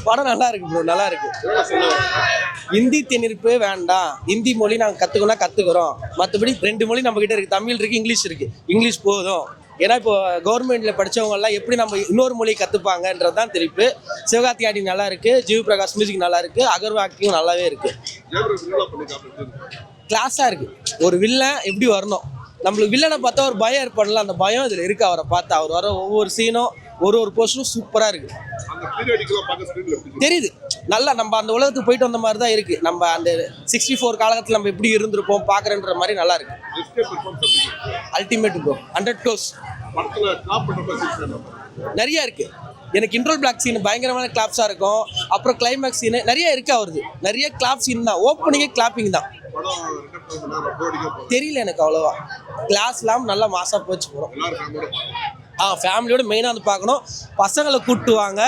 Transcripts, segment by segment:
படம் நல்லா இருக்கு ப்ரோ, நல்லா இருக்கு. ஹிந்தி திணிப்பு வேண்டாம், ஹிந்தி மொழி நாங்கள் கற்றுக்கணும் கற்றுக்குறோம், மற்றபடி 2 மொழி நம்ம கிட்ட இருக்குது, தமிழ் இருக்குது, இங்கிலீஷ் இருக்குது. இங்கிலீஷ் போதும். ஏன்னா இப்போ கவர்மெண்ட்டில் படித்தவங்கலாம் எப்படி நம்ம இன்னொரு மொழி கற்றுப்பாங்கன்றது தான் தெரிப்பு. சிவகார்த்திகேயன் ஆக்டிங் நல்லா இருக்குது, ஜிவி பிரகாஷ் மியூசிக் நல்லா இருக்குது, அகர்வா ஆக்டிங் நல்லாவே இருக்குது. கிளாஸாக இருக்குது. ஒரு வில்லன் எப்படி வரணும், நம்மளுக்கு வில்லனை பார்த்தா ஒரு பயம் ஏற்படல, அந்த பயம் இதில் இருக்குது. அவரை பார்த்தா அவர் வர ஒவ்வொரு சீனும் ஒரு போர்ஷனும் சூப்பராக இருக்குது. தெரியுது நல்லா, நம்ம அந்த உலகத்துக்கு போயிட்டு வந்த மாதிரி தான் இருக்குது. நம்ம அந்த 64 காலகட்டத்தில் நம்ம எப்படி இருந்திருப்போம் பார்க்குறன்ற மாதிரி நல்லா இருக்கு. Ultimate bro, 100 close. நிறைய இருக்கு. எனக்கு இன்ட்ரோல் பிளாக் சீன் பயங்கரமான கிளாப்ஸாக இருக்கும். அப்புறம் கிளைமேக்ஸ் சீனு நிறைய இருக்கு. அவருது நிறைய கிளாப் சீன் தான், ஓப்பனிங்கே கிளாப்பிங் தான். தெரியல எனக்கு அவ்வளோவா. கிளாஸ்லாம் நல்லா மாசாக போச்சு போகிறோம். ஃபேமிலியோட மெயினாக வந்து பார்க்கணும். பசங்களை கூட்டுவாங்க,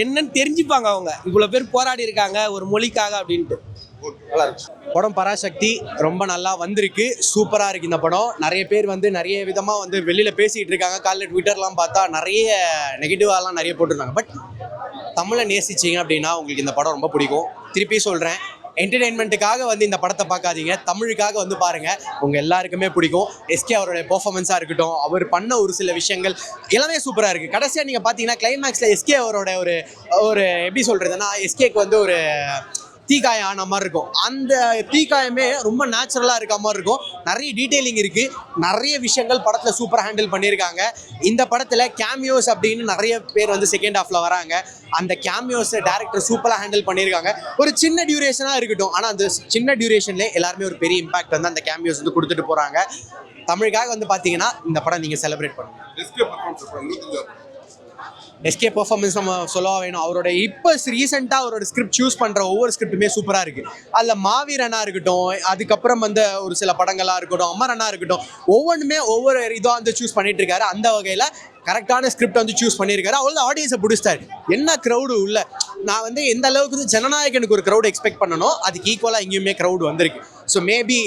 என்னன்னு தெரிஞ்சுப்பாங்க. அவங்க இவ்வளோ பேர் போராடி இருக்காங்க ஒரு மொழிக்காக அப்படின்ட்டு. நல்லா இருக்கு படம். பராசக்தி ரொம்ப நல்லா வந்திருக்கு, சூப்பராக இருக்குது இந்த படம். நிறைய பேர் வந்து நிறைய விதமாக வந்து வெளியில் பேசிகிட்டு இருக்காங்க. காலையில் ட்விட்டர்லாம் பார்த்தா நிறைய நெகட்டிவாலாம் நிறைய போட்டிருக்காங்க. பட் தமிழை நேசிச்சிங்க அப்படின்னா உங்களுக்கு இந்த படம் ரொம்ப பிடிக்கும். திருப்பி சொல்கிறேன், என்டர்டெயின்மெண்ட்டுக்காக வந்து இந்த படத்தை பார்க்காதீங்க, தமிழுக்காக வந்து பாருங்கள், உங்கள் எல்லாருக்குமே பிடிக்கும். எஸ்கே அவருடைய பெர்ஃபார்மன்ஸாக இருக்கட்டும், அவர் பண்ண ஒரு சில விஷயங்கள் எல்லாமே சூப்பராக இருக்குது. கடைசியாக நீங்கள் பார்த்தீங்கன்னா கிளைமேக்ஸில் எஸ்கே அவரோட ஒரு எப்படி சொல்கிறதுன்னா, எஸ்கேக்கு வந்து ஒரு தீக்காயம் ஆன மாதிரி இருக்கும். அந்த தீக்காயமே ரொம்ப நேச்சுரலாக இருக்க மாதிரி இருக்கும். நிறைய டீட்டெயிலிங் இருக்குது, நிறைய விஷயங்கள் படத்தில் சூப்பராக ஹேண்டில் பண்ணியிருக்காங்க. இந்த படத்தில் கேமியோஸ் அப்படின்னு நிறைய பேர் வந்து செகண்ட் ஹாஃபில் வராங்க. அந்த கேமியோஸை டேரக்டர் சூப்பராக ஹேண்டில் பண்ணியிருக்காங்க. ஒரு சின்ன டியூரேஷனாக இருக்கட்டும், ஆனால் அந்த சின்ன டியூரேஷன்லேயே எல்லாருமே ஒரு பெரிய இம்பாக்ட் வந்து அந்த கேமியோஸ் வந்து கொடுத்துட்டு போகிறாங்க. தமிழுக்காக வந்து பார்த்தீங்கன்னா இந்த படம் நீங்கள் செலிப்ரேட் பண்ணுங்கள். எஸ்கே பெர்ஃபார்மன்ஸ் நம்ம சொல்லவா வேணும். அவரோட இப்போ ரீசெண்டாக அவரோட ஸ்கிரிப்ட் சூஸ் பண்ணுற ஒவ்வொரு ஸ்கிரிப்ட்டுமே சூப்பராக இருக்குது. அதில் மாவீரனா இருக்கட்டும், அதுக்கப்புறம் வந்து ஒரு சில படங்களாக இருக்கட்டும், அமரனா இருக்கட்டும், ஒவ்வொன்றுமே ஒவ்வொரு இதாக வந்து சூஸ் பண்ணிட்டு இருக்காரு. அந்த வகையில் கரெக்டான ஸ்கிரிப்ட் வந்து சூஸ் பண்ணியிருக்காரு. அவ்வளோ ஆடியன்ஸை பிடிச்சிட்டாரு. என்ன க்ரௌடு உள்ள, நான் வந்து எந்த அளவுக்கு வந்து ஜனநாயகனுக்கு ஒரு க்ரௌடு எக்ஸ்பெக்ட் பண்ணணும், அதுக்கு ஈக்குவலாக எங்கேயுமே க்ரௌடு வந்திருக்கு. ஸோ மேபி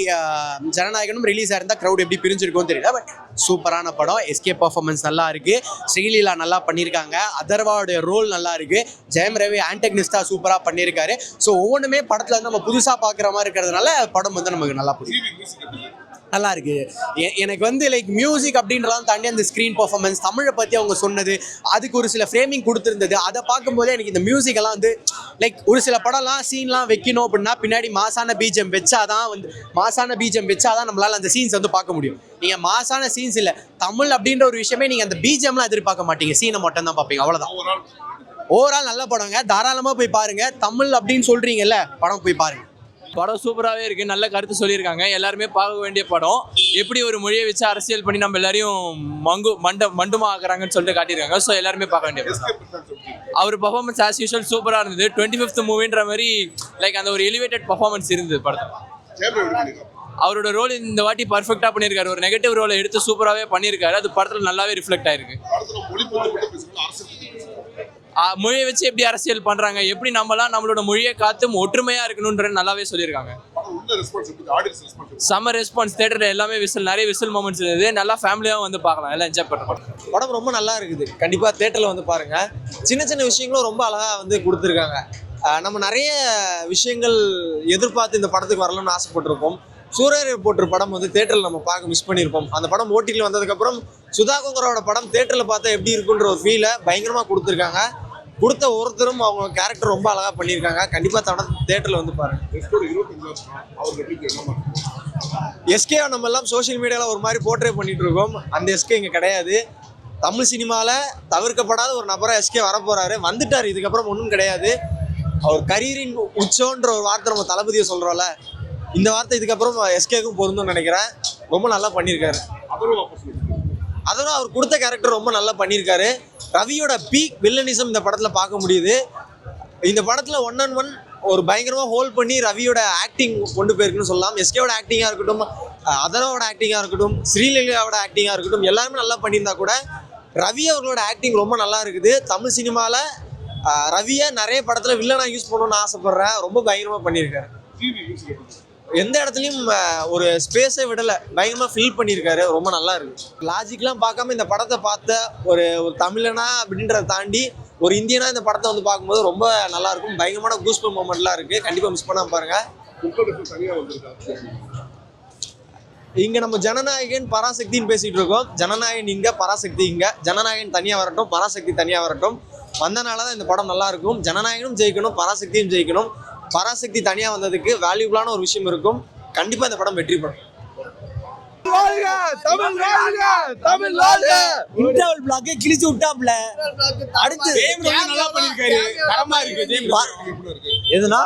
ஜனநாயகனும் ரிலீஸ் ஆயிருந்தா க்ரௌட் எப்படி பிரிஞ்சிருக்கும்னு தெரியல. பட் சூப்பரான படம். எஸ்கே பர்ஃபார்மன்ஸ் நல்லா இருக்குது, ஸ்ரீலீலா நல்லா பண்ணியிருக்காங்க, அதர்வாவுடைய ரோல் நல்லா இருக்குது, ஜெயம் ரவி ஆன்டகனிஸ்டா சூப்பராக பண்ணியிருக்காரு. ஸோ ஒவ்வொன்றுமே படத்தில் வந்து நம்ம புதுசாக பார்க்குற மாதிரி இருக்கிறதுனால படம் வந்து நமக்கு நல்லா பிடிக்கும். நல்லா இருக்குது. எனக்கு வந்து லைக் மியூசிக் அப்படின்றலாம் தாண்டி அந்த ஸ்க்ரீன் பர்ஃபார்மன்ஸ், தமிழை பற்றி அவங்க சொன்னது, அதுக்கு ஒரு சில ஃப்ரேமிங் கொடுத்துருந்தது, அதை பார்க்கும்போதே எனக்கு இந்த மியூசிக்கெல்லாம் வந்து லைக் ஒரு சில படம்லாம் சீன்லாம் வைக்கணும் அப்படின்னா பின்னாடி மாசான பீஜம் வச்சாதான் நம்மளால் அந்த சீன்ஸ் வந்து பார்க்க முடியும். நீங்கள் மாசான சீன்ஸ் இல்லை, தமிழ் அப்படின்ற ஒரு விஷயமே நீங்கள் அந்த பீஜம்லாம் எதிர்பார்க்க மாட்டீங்க, சீனை மட்டும் தான் பார்ப்பீங்க, அவ்வளோதான். ஓவரால் நல்ல படங்க, தாராளமாக போய் பாருங்கள். தமிழ் அப்படின்னு சொல்கிறீங்கல்ல, படம் போய் பாருங்கள். படம் சூப்பராகவே இருக்குது, நல்ல கருத்து சொல்லியிருக்காங்க, எல்லாருமே பார்க்க வேண்டிய படம். எப்படி ஒரு மொழியை வச்சு அரசியல் பண்ணி நம்ம எல்லாரையும் மண்டுமா ஆக்குறாங்கன்னு சொல்லிட்டு காட்டியிருக்காங்க. ஸோ எல்லாருமே பார்க்க வேண்டிய படம். அவர் பர்ஃபார்மன்ஸ் ஆஸ் யூஷுவல் சூப்பராக இருந்தது. 25th மூவின்ற மாதிரி லைக் அந்த ஒரு எலிவேட்டட் பர்ஃபார்மன்ஸ் இருந்தது படத்தில். அவரோட ரோல் இந்த வாட்டி பர்ஃபெக்டாக பண்ணியிருக்காரு. ஒரு நெகட்டிவ் ரோலை எடுத்து சூப்பராகவே பண்ணியிருக்காரு. அது படத்தில் நல்லாவே ரிஃப்ளெக்ட் ஆயிருக்கு. மொழியை வச்சு எப்படி அரசியல் பண்றாங்க, எப்படி நம்மளோட மொழியை காத்து ஒற்றுமையா இருக்கணும்ன்ற நல்லாவே சொல்லியிருக்காங்க. சம்மர் ரெஸ்பான்ஸ், தியேட்டர்ல எல்லாமே நிறைய விசில் மொமெண்ட்ஸ் இருந்தது. நல்லா ஃபேமிலியாக வந்து பார்க்கலாம், எல்லாம் என்ஜாய் பண்ணுறோம். படம் ரொம்ப நல்லா இருக்குது, கண்டிப்பாக தியேட்டரில் வந்து பாருங்க. சின்ன சின்ன விஷயங்களும் ரொம்ப அழகாக வந்து கொடுத்துருக்காங்க. நம்ம நிறைய விஷயங்கள் எதிர்பார்த்து இந்த படத்துக்கு வரணும்னு ஆசைப்பட்டிருப்போம். சூரியர் போட்டு படம் வந்து தியேட்டரில் நம்ம பார்க்க மிஸ் பண்ணியிருப்போம். அந்த படம் ஓடிடியில் வந்ததுக்கப்புறம் சுதா கோங்கரோட படம் தியேட்டரில் பார்த்தா எப்படி இருக்குன்ற ஒரு ஃபீலை பயங்கரமாக கொடுத்துருக்காங்க. கொடுத்த ஒருத்தரும் அவங்க கேரக்டர் ரொம்ப அழகாக பண்ணியிருக்காங்க. கண்டிப்பாக தியேட்டரில் வந்து பாருங்க. எஸ்கே நம்ம எல்லாம் சோஷியல் மீடியாவில் ஒரு மாதிரி போர்ட்ரே பண்ணிட்டு இருக்கோம். அந்த எஸ்கே இங்கே கிடையாது. தமிழ் சினிமாவில் தவிர்க்கப்படாத ஒரு நபராக எஸ்கே வரப்போறாரு, வந்துட்டார். இதுக்கப்புறம் ஒன்றும் கிடையாது. அவர் கரியரின் உச்சோன்ற ஒரு வார்த்தை நம்ம தளபதியை சொல்கிறோம்ல, இந்த வார்த்தை இதுக்கப்புறம் எஸ்கேக்கும் பொருந்தும்னு நினைக்கிறேன். ரொம்ப நல்லா பண்ணியிருக்காரு. அதோட அவர் கொடுத்த கேரக்டர் ரொம்ப நல்லா பண்ணியிருக்காரு. ரவியோட பீக் வில்லனிசம் இந்த படத்தில் பார்க்க முடியுது. இந்த படத்தில் 1-on-1 ஒரு பயங்கரமாக ஹோல்ட் பண்ணி ரவியோட ஆக்டிங் கொண்டு போயிருக்குன்னு சொல்லலாம். எஸ்கேவோட ஆக்டிங்காக இருக்கட்டும், அதரோட ஆக்டிங்காக இருக்கட்டும், ஸ்ரீலீலாவோட ஆக்டிங்காக இருக்கட்டும், எல்லாருமே நல்லா பண்ணியிருந்தா கூட ரவி அவர்களோட ஆக்டிங் ரொம்ப நல்லா இருக்குது. தமிழ் சினிமாவில் ரவியை நிறைய படத்தில் வில்லனாக யூஸ் பண்ணணும்னு ஆசைப்பட்றேன். ரொம்ப பயங்கரமாக பண்ணியிருக்காரு. எந்த இடத்துலையும் ஒரு ஸ்பேஸை விடலை, பயங்கரமாக ஃபில் பண்ணியிருக்காரு. ரொம்ப நல்லா இருக்குது. லாஜிக்லாம் பார்க்காம இந்த படத்தை பார்த்த ஒரு தமிழனா அப்படின்றத தாண்டி ஒரு இந்தியனா இந்த படத்தை வந்து பார்க்கும்போது ரொம்ப நல்லா இருக்கும். பயங்கரமான கூஸ்பல் மூமெண்ட்லாம் இருக்கு. கண்டிப்பா மிஸ் பண்ணாம பாருங்க. இங்க நம்ம ஜனநாயகன் பராசக்தின்னு பேசிட்டு இருக்கோம். ஜனநாயகன் இங்க, பராசக்தி இங்க. ஜனநாயகன் தனியா வரட்டும், பராசக்தி தனியா வரட்டும். வந்தனாலதான் இந்த படம் நல்லா இருக்கும். ஜனநாயகனும் ஜெயிக்கணும், பராசக்தியும் ஜெயிக்கணும். பராசக்தி தனியா வந்ததுக்கு வேல்யூபிளான ஒரு விஷயம் இருக்கும். கண்டிப்பா இந்த படம் வெற்றி பெறும். இன்டர்வல் பிளாக் கிழிச்சு விட்டாப்ல. அடுத்து நல்லா பண்ணிருக்காரு. தரமா இருக்கு. எதுனா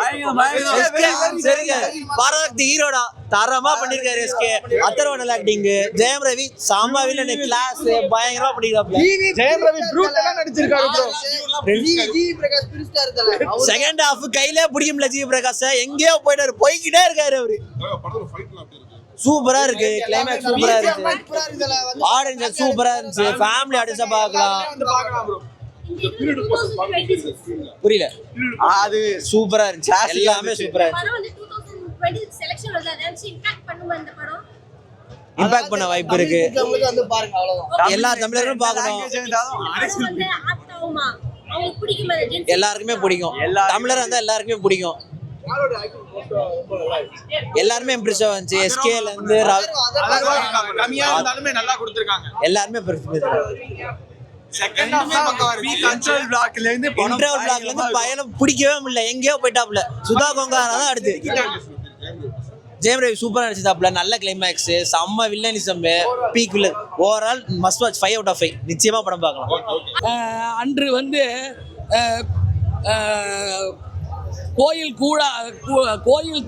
சரிங்க, பராசக்தி ஹீரோடா தரமா பண்ணிருக்காரு. எஸ்கே அத்தர்வ நல்ல acting. Jayam Ravi Samba villain class பயங்கரமா பண்ணிருக்காப்ல. ஜெயம் ரவி ப்ரூட்டலா நடிச்சிருக்காரு ப்ரோ. செகண்ட் ஹாஃப் கையிலே பிடிக்க முடியல. ஜி பிரகாஷ் எங்கேயோ போயிட்டாரு, போய்கிட்டே இருக்காரு அவரு. சூப்பரா இருக்கு, கிளைமேக்ஸ் சூப்பரா இருக்கு, ஆடியன்ஸ் சூப்பரா இருந்துச்சு. ஃபேமிலி ஆடியன்ஸா பார்க்கலாம். புரியல, அது சூப்பரா இருந்துச்சு. எல்லாமே சூப்பரா இருந்துச்சு. இம்பாக்ட் பண்ண வாய்ப்பு இருக்கு. எல்லா தமிழர்களும் பார்க்கணும். எல்லாருக்குமே பிடிக்கும். தமிழர் இருந்தா எல்லாருக்குமே பிடிக்கும். எல்லாருமே இம்ப்ரெஸ் ஆச்சு. எஸ்கேல இருந்து கம்மியா இருந்தாலுமே நல்லா கொடுத்திருக்காங்க. எல்லாருமே இன்டர்வல் பிளாக்ல இருந்து பயணம் பிடிக்கவே முடியல. எங்கேயோ போயிட்டாப்ல. சுதா கொங்காரா தான் அடுத்து. ஜெயம் ரவி சூப்பரா நடிச்சதாப்ல. நல்ல கிளைமேக்ஸ், செம்ம villainism, peak villain. Overall must watch. 5 out of 5 நிச்சயமா படம் பார்க்கலாம். அன்று வந்து கோயில்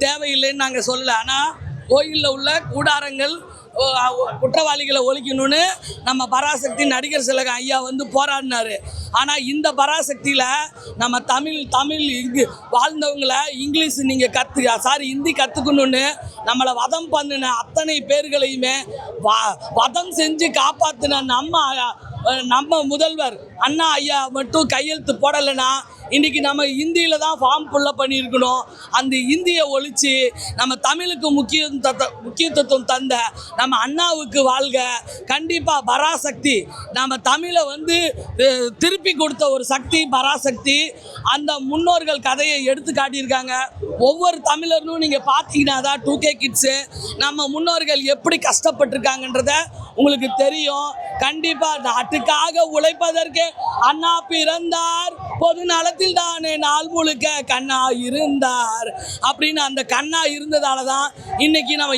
தேவையில்லைன்னு நாங்கள் சொல்லலை. ஆனால் கோயிலில் உள்ள கூடாரங்கள் குற்றவாளிகளை ஒழிக்கணும்னு நம்ம பராசக்தி நடிகர் திலகம் ஐயா வந்து போராடினார். ஆனால் இந்த பராசக்தியில் நம்ம தமிழ் இங்கு வாழ்ந்தவங்களை இங்கிலீஷ் நீங்கள் ஹிந்தி கற்றுக்கணுன்னு நம்மளை வதம் பண்ணின அத்தனை பேர்களையுமே வதம் செஞ்சு காப்பாற்றின நம்ம முதல்வர் அண்ணா ஐயா மட்டும் கையெழுத்து போடலைன்னா இன்றைக்கி நம்ம ஹிந்தியில் தான் ஃபார்ம் ஃபுல்லப் பண்ணியிருக்கணும். அந்த ஹிந்தியை ஒழித்து நம்ம தமிழுக்கு முக்கியத்துவம் தந்த நம்ம அண்ணாவுக்கு வாழ்க. கண்டிப்பாக பராசக்தி நம்ம தமிழை வந்து திருப்பி கொடுத்த ஒரு சக்தி பராசக்தி. அந்த முன்னோர்கள் கதையை எடுத்து காட்டியிருக்காங்க. ஒவ்வொரு தமிழர்னும் நீங்கள் பார்த்தீங்கன்னா தான் 2K கிட்ஸு நம்ம முன்னோர்கள் எப்படி கஷ்டப்பட்டிருக்காங்கன்றத உங்களுக்கு தெரியும். கண்டிப்பாக நாட்டுக்காக உழைப்பதற்கு அண்ணா பிறந்தார், பொது நலத்தில் தானே நாள் முழுக்க கண்ணா இருந்தார் அப்படின்னு அந்த கண்ணா இருந்ததால தான் இன்னைக்கு நம்ம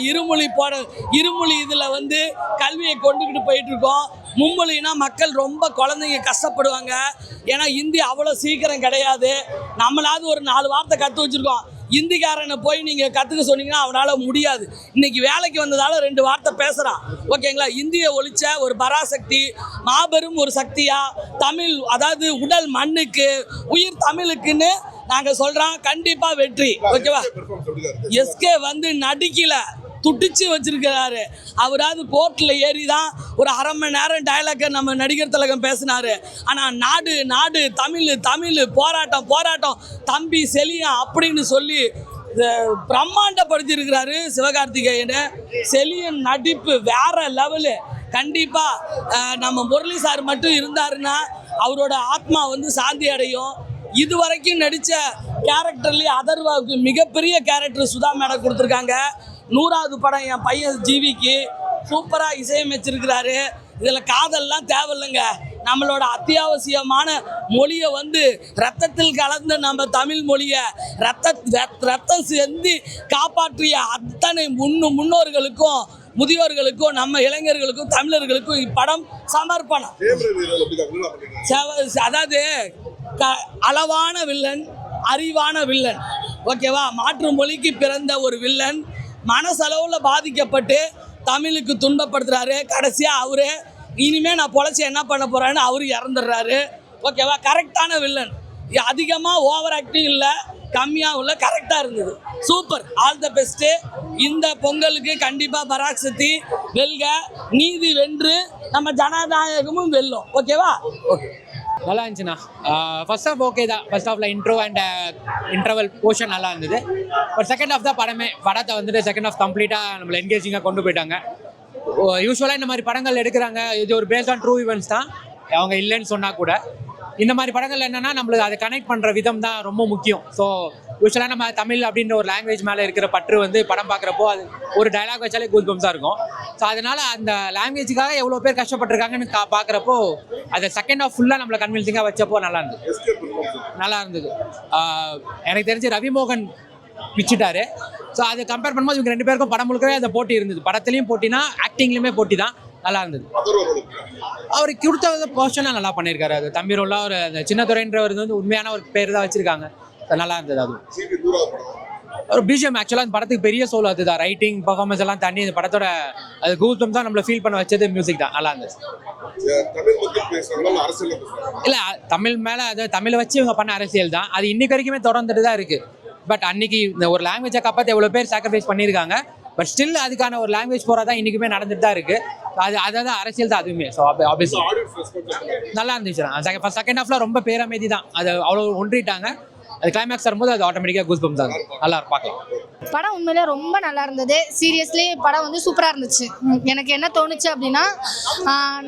இருமொழி இதில் வந்து கல்வியை கொண்டுக்கிட்டு போயிட்டு இருக்கோம். மும்மொழினா மக்கள் ரொம்ப குழந்தைங்க கஷ்டப்படுவாங்க. ஏன்னா ஹிந்தி அவ்வளோ சீக்கிரம் கிடையாது. நம்மளாவது ஒரு 4 வார்த்தை கற்று வச்சுருக்கோம். ஹிந்திக்காரனை போய் நீங்கள் கற்றுக்க சொன்னீங்கன்னா அவனால் முடியாது. இன்றைக்கி வேலைக்கு வந்ததால் 2 வார்த்தை பேசுகிறான். ஓகேங்களா? இந்தியை ஒழிச்ச ஒரு பராசக்தி மாபெரும் ஒரு சக்தியாக தமிழ், அதாவது உடல் மண்ணுக்கு உயிர் தமிழுக்குன்னு நாங்கள் சொல்கிறோம். கண்டிப்பாக வெற்றி. ஓகேவா? எஸ்கே வந்து நடிக்கல, துடிச்சு வச்சிருக்கிறாரு. அவராது கோர்ட்டில் ஏறி தான் ஒரு 1/2 மணி நேரம் டயலாக்கை நம்ம நடிகர் திலகம் பேசினாரு. ஆனால் நாடு தமிழ் போராட்டம் தம்பி செலியன் அப்படின்னு சொல்லி பிரம்மாண்டப்படுத்தியிருக்கிறாரு சிவகார்த்திகேயன். செலியன் நடிப்பு வேற லெவலு. கண்டிப்பாக நம்ம முரளி சார் மட்டும் இருந்தாருன்னா அவரோட ஆத்மா வந்து சாந்தி அடையும். இதுவரைக்கும் நடித்த கேரக்டர்லேயே அதர்வாவுக்கு மிகப்பெரிய கேரக்டர் சுதா மேடம் கொடுத்துருக்காங்க. 100வது படம் என் பையன் ஜிவிக்கு சூப்பராக இசையமைச்சிருக்கிறாரு. இதில் காதல்லாம் தேவையில்லைங்க. நம்மளோட அத்தியாவசியமான மொழியை வந்து ரத்தத்தில் கலந்த நம்ம தமிழ் மொழியை ரத்தம் செஞ்சு காப்பாற்றிய அத்தனை முன்னோர்களுக்கும் முதியோர்களுக்கும் நம்ம இளைஞர்களுக்கும் தமிழர்களுக்கும் இப்படம் சமர்ப்பணம். அதாவது அளவான வில்லன், அறிவான வில்லன். ஓகேவா? மாற்று மொழிக்கு பிறந்த ஒரு வில்லன் மனசளவில் பாதிக்கப்பட்டு தமிழுக்கு துன்பப்படுத்துறாரு. கடைசியாக அவரு இனிமேல் நான் பொழைச்சி என்ன பண்ண போகிறேன்னு அவரு இறந்துடுறாரு. ஓகேவா? கரெக்டான வில்லன். அதிகமாக ஓவர் ஆக்டிங் இல்லை, கம்மியாக உள்ள கரெக்டாக இருந்தது. சூப்பர். All the best. இந்த பொங்கலுக்கு கண்டிப்பாக பராசக்தி வெல்க, நீதி வென்று நம்ம ஜனநாயகமும் வெல்லும். ஓகேவா? ஓகே, நல்லா இருந்துச்சுண்ணா. ஃபர்ஸ்ட் ஹாஃப் ஓகே தான். ஃபர்ஸ்ட் ஹாஃபில் இன்ட்ரோ அண்ட் இன்டர்வல் போர்ஷன் நல்லா இருந்தது. பட் செகண்ட் ஹாஃப் தான் படத்தை வந்துட்டு செகண்ட் ஹாஃப் கம்ப்ளீட்டாக நம்மளை என்கேஜிங்காக கொண்டு போயிட்டாங்க. யூஸ்வலாக இந்த மாதிரி படங்கள் எடுக்கிறாங்க, இது ஒரு பேஸ்ட் ஆன் ட்ரூ ஈவெண்ட்ஸ் தான், அவங்க இல்லைன்னு சொன்னால் கூட. இந்த மாதிரி படங்கள் என்னன்னா நம்மளுக்கு அதை கனெக்ட் பண்ணுற விதம் தான் ரொம்ப முக்கியம். ஸோ யூஸ்வலாக நம்ம தமிழ் அப்படின்ற ஒரு லாங்குவேஜ் மேலே இருக்கிற பற்று வந்து படம் பார்க்குறப்போ அது ஒரு டைலாக் வச்சாலே கூஸ் பம்ஸாக இருக்கும். ஸோ அதனால அந்த லாங்குவேஜுக்காக எவ்வளோ பேர் கஷ்டப்பட்டிருக்காங்கன்னு பார்க்குறப்போ அதை செகண்ட் ஆஃப் ஃபுல்லாக நம்மளை கன்வின்சிங்காக வச்சப்போ நல்லா இருந்தது. எனக்கு தெரிஞ்சு ரவிமோகன் பிச்சுட்டாரு. ஸோ அது கம்பேர் பண்ணும்போது இவங்க 2 பேருக்கும் படம் முழுக்கவே அந்த போட்டி இருந்தது. படத்துலையும் போட்டினா ஆக்டிங்லையுமே போட்டி தான். நல்லா இருந்தது. அவருக்கு கொடுத்த போர்ஷனாக நல்லா பண்ணியிருக்காரு. அது தம்பி ரோலா ஒரு அந்த சின்னத்துறைன்றவர் வந்து உண்மையான ஒரு பேர் தான் வச்சிருக்காங்க. நல்லா இருந்தது. அது ஒரு பிஜிஎம் ஆக்சுவலாக அந்த படத்துக்கு பெரிய சோல் அதுதான். ரைட்டிங் பர்ஃபார்மன்ஸ் எல்லாம் தாண்டி இந்த படத்தோட அது கூஸ்பம்ஸ் தான் நம்மளை ஃபீல் பண்ண வச்சது மியூசிக் தான். நல்லா இருந்தது. இல்லை தமிழ் மேலே அது தமிழை வச்சு இவங்க பண்ண அரசியல் தான். அது இன்னைக்கு வரைக்குமே தொடர்ந்துட்டு தான் இருக்குது. பட் அன்னைக்கு இந்த ஒரு லாங்குவேஜை காப்பாற்ற எவ்வளோ பேர் சாக்ரிஃபைஸ் பண்ணியிருக்காங்க. பட் ஸ்டில் அதுக்கான ஒரு லாங்குவேஜ் போகிறதா இன்றைக்குமே நடந்துட்டு தான் இருக்குது. அதாவது அரசியல் தான் அதுவுமே. ஸோ ஆப்வியஸ்லி நல்லா இருந்துச்சு. செகண்ட் ஹாஃப்ல ரொம்ப பேரமைதி தான். அது அவ்வளோ ஒன்றிட்டாங்க. அது கிளைமேக்ஸ் வரும்போது அது ஆட்டோமேட்டிக்காக கூஸ் பம்ஸ் ஆகும். நல்லா பார்க்கலாம். படம் உண்மையிலே ரொம்ப நல்லா இருந்தது. சீரியஸ்லி படம் வந்து சூப்பராக இருந்துச்சு. எனக்கு என்ன தோணுச்சு அப்படின்னா,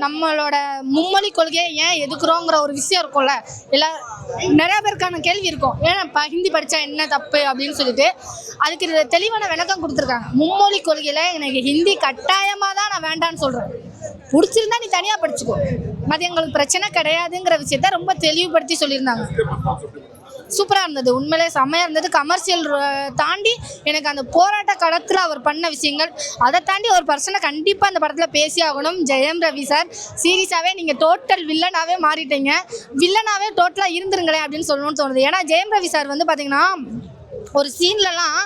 நம்மளோட மும்மொழி கொள்கையை ஏன் எதுக்குறோங்கிற ஒரு விஷயம் இருக்கும்ல. இல்லை நிறையா பேருக்கான கேள்வி இருக்கும், ஏன்னா ஹிந்தி படித்தா என்ன தப்பு அப்படின்னு சொல்லிட்டு அதுக்கு தெளிவான விளக்கம் கொடுத்துருக்காங்க. மும்மொழி கொள்கையில் எனக்கு ஹிந்தி கட்டாயமாக தான் நான் வேண்டான்னு சொல்கிறேன். பிடிச்சிருந்தா நீ தனியாக படிச்சுக்கோ, அது எங்களுக்கு பிரச்சனை கிடையாதுங்கிற விஷயத்த ரொம்ப தெளிவுபடுத்தி சொல்லியிருந்தாங்க. சூப்பராக இருந்தது. உண்மையிலே செம்மையாக இருந்தது. கமர்ஷியல் தாண்டி எனக்கு அந்த போராட்ட களத்தில் அவர் பண்ண விஷயங்கள், அதை தாண்டி ஒரு பர்சனை கண்டிப்பாக அந்த படத்தில் பேசி ஆகணும். ஜெயம் ரவி சார் சீரியஸாகவே நீங்கள் டோட்டல் வில்லனாகவே மாறிட்டீங்க. வில்லனாகவே டோட்டலாக இருந்துருங்களேன் அப்படின்னு சொல்லணும்னு தோணுது. ஏன்னா ஜெயம் ரவி சார் வந்து பார்த்தீங்கன்னா ஒரு சீன்லலாம்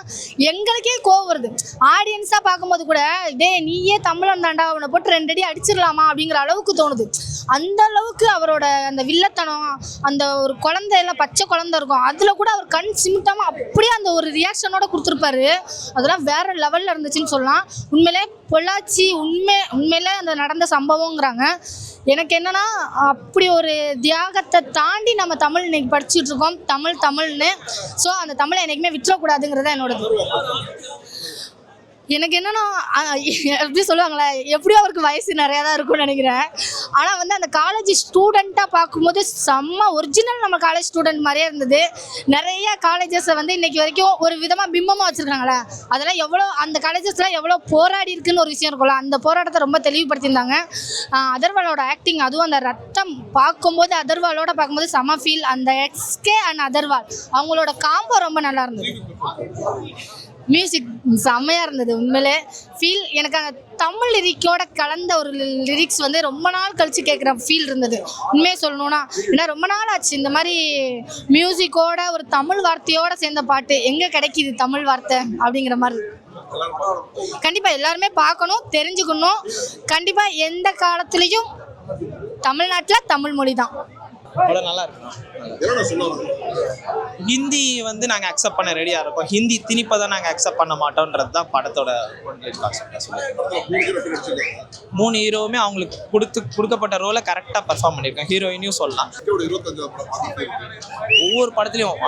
எங்களுக்கே கோவம் வருது. ஆடியன்ஸாக பார்க்கும்போது கூட நீயே தமிழன் தாண்டா, அவனை போட்டு 2 அடி அடிச்சிடலாமா அப்படிங்கிற அளவுக்கு தோணுது. அந்த அளவுக்கு அவரோட அந்த வில்லத்தனம், அந்த ஒரு குழந்தையெல்லாம் பச்சை குழந்தை இருக்கும், அதில் கூட அவர் கண் சிமிட்டாமல் அப்படியே அந்த ஒரு ரியாக்ஷனோட கொடுத்துருப்பாரு. அதெல்லாம் வேற லெவலில் இருந்துச்சுன்னு சொல்லலாம். உண்மையிலே பொள்ளாச்சி உண்மையிலே அந்த நடந்த சம்பவங்கிறாங்க. எனக்கு என்னன்னா, அப்படி ஒரு தியாகத்தை தாண்டி நம்ம தமிழ் இன்னைக்கு படிச்சுட்டு இருக்கோம். தமிழ்னு. ஸோ அந்த தமிழை என்றைக்குமே விட்டுறக்கூடாதுங்கிறத என்னோடது. எனக்கு என்னன்னா, எப்படி சொல்லுவாங்களே, எப்படியோ அவருக்கு வயசு நிறையா தான் இருக்கும்னு நினைக்கிறேன். ஆனால் வந்து அந்த காலேஜ் ஸ்டூடெண்ட்டாக பார்க்கும்போது செம்ம ஒரிஜினல் நம்ம காலேஜ் ஸ்டூடெண்ட் மாதிரியே இருந்தது. நிறைய காலேஜஸை வந்து இன்றைக்கி வரைக்கும் ஒரு விதமாக பிம்பமாக வச்சுருக்காங்களே, அதெல்லாம் எவ்வளோ அந்த காலேஜஸ்லாம் எவ்வளோ போராடி இருக்குன்னு ஒரு விஷயம் இருக்கும்ல, அந்த போராட்டத்தை ரொம்ப தெளிவுபடுத்தியிருந்தாங்க. அதர்வாலோட ஆக்டிங், அதுவும் அந்த ரத்தம் பார்க்கும்போது அதர்வாலோட பார்க்கும்போது செம்ம ஃபீல். அந்த எஸ்கே அண்ட் அதர்வால் அவங்களோட காம்போ ரொம்ப நல்லா இருந்தது. மியூசிக் செம்மையாக இருந்தது. உண்மையிலே ஃபீல் எனக்கு அந்த தமிழ் லிரிக்கோட கலந்த ஒரு லிரிக்ஸ் வந்து ரொம்ப நாள் கழித்து கேட்குற ஃபீல் இருந்தது. உண்மையை சொல்லணும்னா, ஏன்னா ரொம்ப நாள் ஆச்சு இந்த மாதிரி மியூசிக்கோட ஒரு தமிழ் வார்த்தையோடு சேர்ந்த பாட்டு எங்கே கிடைக்கிது தமிழ் வார்த்தை அப்படிங்கிற மாதிரி. கண்டிப்பாக எல்லாருமே பார்க்கணும், தெரிஞ்சுக்கணும். கண்டிப்பாக எந்த காலத்துலேயும் தமிழ்நாட்டில் தமிழ் மொழி தான். நல்லா இருக்கு. ஹிந்தி வந்து நாங்கள் அக்செப்ட் பண்ண ரெடியாக இருக்கோம். ஹிந்தி திணிப்பை தான் நாங்கள் அக்செப்ட் பண்ண மாட்டோன்றது தான் படத்தோட கான்செப்டாக சொல்லியிருக்கோம். 3 ஹீரோவுமே அவங்களுக்கு கொடுக்கப்பட்ட ரோலை கரெக்டாக பர்ஃபார்ம் பண்ணியிருக்காங்க. ஹீரோயினையும் சொல்லலாம். ஒவ்வொரு படத்துலையும்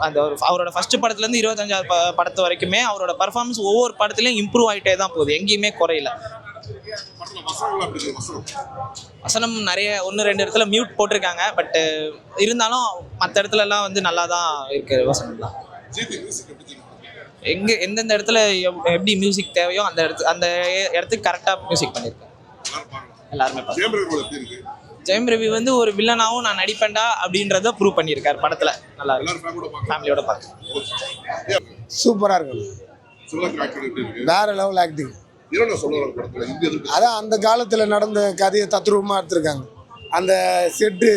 அந்த அவரோட ஃபர்ஸ்ட் படத்துலேருந்து 25வது படத்து வரைக்குமே அவரோட பர்ஃபார்மன்ஸ் ஒவ்வொரு படத்துலையும் இம்ப்ரூவ் ஆகிட்டே தான் போகுது, எங்கேயுமே குறையில. வசனம் நிறைய 1-2 இடத்துல மியூட் போட்டிருக்காங்க. பட் இருந்தாலும் மற்ற இடத்துலலாம் வந்து நல்லா தான் இருக்கு வசனம்லாம். எந்தெந்த இடத்துல எப்படி மியூசிக் தேவையோ அந்த இடத்துக்கு கரெக்டாக மியூசிக் பண்ணியிருக்கேன். எல்லாருமே ஜெயம் ரவி வந்து ஒரு வில்லனாகவும் நான் நடிப்பேன்டா அப்படின்றத ப்ரூவ் பண்ணியிருக்காரு படத்தில். நல்லா இருக்கு, ஃபேமிலியோட பார்க்க. சூப்பராக இருக்கு. வேற லெவல் ஆக்டிங். அதான் அந்த காலத்தில் நடந்த கதையை தத்ரூபமாக எடுத்திருக்காங்க. அந்த செட்டு,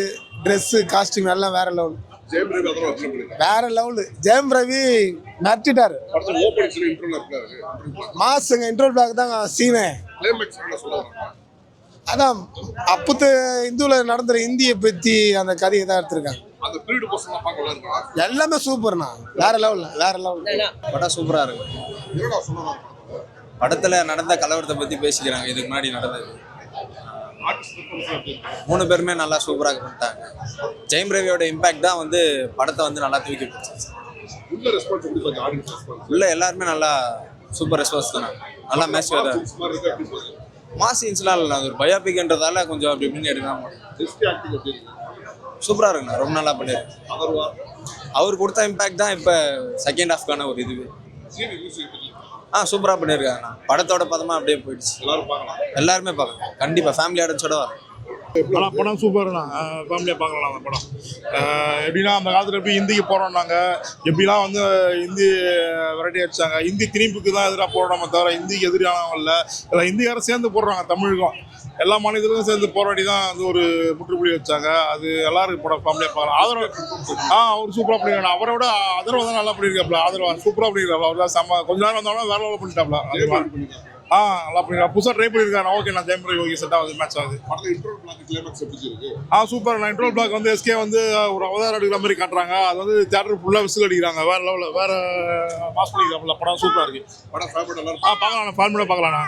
ட்ரெஸ்ஸு, காஸ்டியூம் எல்லாம் வேற லெவல். வேற லெவலு. ஜெயம் ரவி நட்டிட்டாரு. மாசுங்க இன்ட்ரோல் பிளாக் தான் சீனே. அதான் அப்பத்து இந்துவில் நடந்துற இந்தியை பற்றி அந்த கதையை தான் எடுத்திருக்காங்க. எல்லாமே சூப்பர்ண்ணா. வேற லெவல், வேற லெவல். படம் சூப்பராக இருக்கு. படத்தில் நடந்த கலவரத்தை பற்றி பேசிக்கிறாங்க. இதுக்கு முன்னாடி நடந்தது 3 பேருமே நல்லா சூப்பராக பண்ணிட்டாங்க. ஜெயம் ரவியோட இம்பேக்ட் தான் வந்து படத்தை வந்து நல்லா தூக்கி பிடிச்சிச்சு. உள்ள எல்லாருமே நல்லா சூப்பர் ரெஸ்பான்ஸ் தானே. நல்லா மேட்ச் வேறு மாஸ் சீன்ஸ்லாம் இல்லை. அது ஒரு பயோபிக்ன்றதால கொஞ்சம் அப்படி இப்படின்னு எடுக்காம சூப்பராக இருக்குண்ணா, ரொம்ப நல்லா பண்ணியிருக்காரு. அவர் கொடுத்த இம்பேக்ட் தான் இப்போ செகண்ட் ஹாஃப்க்கான ஒரு இதுவே. சூப்பராக பண்ணியிருக்காங்கண்ணா. படத்தோட பதமாக அப்படியே போயிடுச்சு. எல்லாருமே பார்க்கலாம், கண்டிப்பாக ஃபேமிலி ஆடியன்ஸோட வரும். ஆனால் படம் சூப்பர்ண்ணா, ஃபேமிலியாக பார்க்கலாம் அந்த படம். எப்படின்னா அந்த காலத்தில் எப்படி ஹிந்திக்கு போகிறோம் நாங்கள், எப்படிலாம் வந்து ஹிந்தி வெரைட்டி அடிச்சாங்க. ஹிந்தி திணிப்புக்கு தான் எதிராக போடுறோமே தவிர ஹிந்திக்கு எதிரானவங்க இல்லை. இல்லை ஹிந்திக்காரர் சேர்ந்து போடுறாங்க, தமிழுக்கும் எல்லா மாநிலத்திலும் சேர்ந்து போராடி தான் வந்து ஒரு முற்றுப்புள்ளி வச்சாங்க. அது எல்லாருக்கும் படம் ஃபேமிலியாக பார்க்கலாம். ஆதரவு அவர் சூப்பராக பண்ணியிருக்காங்க. அவரை விட ஆதரவு தான் நல்லா பண்ணியிருக்காப்ல. ஆதரவு சூப்பராக பண்ணியிருக்காப்ல. அவர் தான் செம்ம. கொஞ்ச நேரம் வந்தாலும் வேற லெவலில் பண்ணிட்டாப்ல. நல்லா பண்ணிருக்காங்க. புதுசாக ட்ரை பண்ணியிருக்காரு. ஓகே, நான் ஜெயம் ரவி செட் ஆகுது, மேட்ச் ஆகுது. சூப்பர். நான் இன்ட்ரோல் பிளாக் வந்து எஸ்கே வந்து ஒரு அவதாரம் எடுக்கிற மாதிரி காட்டுறாங்க. அது வந்து தியேட்டர் ஃபுல்லாக விசில் அடிக்கிறாங்க. வேற லெவலில் வேற மாஸ் பண்ணிக்கிறாப்ல. படம் சூப்பராக இருக்கு. படம் பார்க்கலாம், ஃபேமிலியாக பார்க்கலாம்ண்ணா.